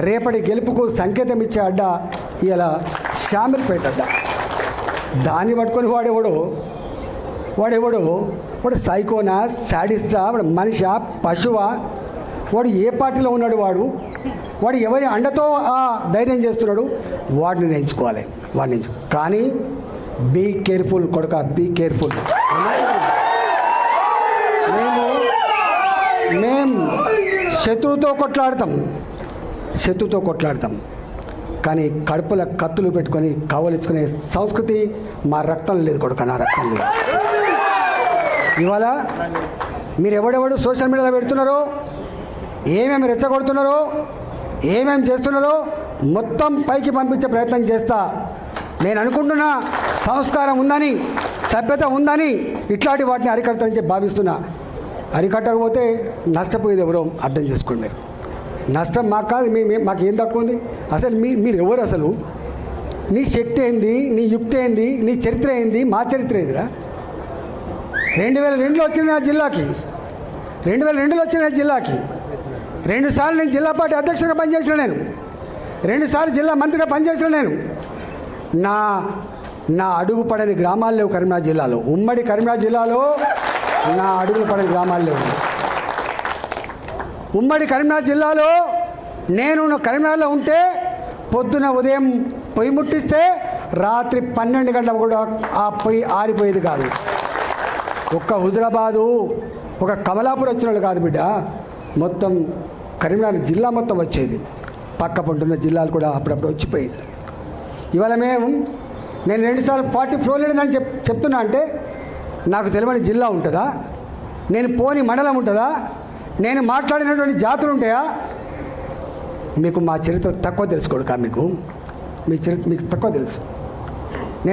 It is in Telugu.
రేపటి గెలుపుకు సంకేతం ఇచ్చే అడ్డ ఇలా షామిల్పేట అడ్డ. దాన్ని పట్టుకొని వాడు సైకోనా, శాడిస్టా, వాడు మనిషా, పశువా, వాడు ఏ పార్టీలో ఉన్నాడు, వాడు ఎవరి అండతో ఆ ధైర్యం చేస్తున్నాడు, వాడిని ఎంచుకోవాలి. కానీ బీ కేర్ఫుల్ కొడుక, బీ కేర్ఫుల్. మేము శత్రువుతో కొట్లాడతాం కానీ కడుపుల కత్తులు పెట్టుకొని కవలించుకునే సంస్కృతి మా రక్తం లేదు కొడుక, నా రక్తం లేదు. ఇవాళ మీరు ఎవడెవడు సోషల్ మీడియాలో పెడుతున్నారో, ఏమేమి రెచ్చగొడుతున్నారో, ఏమేమి చేస్తున్నారో మొత్తం పైకి పంపించే ప్రయత్నం చేస్తా. నేను అనుకుంటున్నా సంస్కారం ఉందని, సభ్యత ఉందని ఇట్లాంటి వాటిని అరికడతానని చెప్పి భావిస్తున్నా. అరికట్టకపోతే నష్టపోయేది ఎవరో అర్థం చేసుకోండి. మీరు నష్టం మాకు కాదు, మాకు ఏం తక్కువ ఉంది? అసలు మీరు ఎవరు? అసలు నీ శక్తి ఏంది, నీ యుక్తి ఏంది, నీ చరిత్ర ఏంది, మా చరిత్ర ఏందిరా? 2002లో వచ్చిన నా జిల్లాకి, 2002లో వచ్చిన జిల్లాకి 2 సార్లు నేను జిల్లా పార్టీ అధ్యక్షుడిగా పనిచేసిన, నేను 2 సార్లు జిల్లా మంత్రిగా పనిచేసిన. నేను నా అడుగు పడని గ్రామాలు లేవు కరీంనగర్ జిల్లాలో. ఉమ్మడి కరీంనగర్ జిల్లాలో నా అడుగులు పడని గ్రామాలు లేవు. ఉమ్మడి కరీంనగర్ జిల్లాలో నేను కరీంనగర్లో ఉంటే పొద్దున ఉదయం పొయ్యి ముట్టిస్తే రాత్రి 12 గంటలకు కూడా ఆ పొయ్యి ఆరిపోయేది కాదు. ఒక్క హుజరాబాదు, ఒక కమలాపూర్ వచ్చిన వాళ్ళు కాదు బిడ్డ, మొత్తం కరీంనగర్ జిల్లా మొత్తం వచ్చేది. పక్క పంటున్న జిల్లాలు కూడా అప్పుడప్పుడు వచ్చిపోయేది. ఇవాళ నేను 2 సార్లు 40 ఫ్లోర్ లేదని చెప్తున్నా అంటే నాకు తెలియని జిల్లా ఉంటుందా? నేను పోని మండలం ఉంటుందా? నేను మాట్లాడినటువంటి జాతులు ఉంటాయా? మీకు మా చరిత్ర తక్కువ తెలుసుకోడు కా, మీ చరిత్ర మీకు తక్కువ తెలుసు.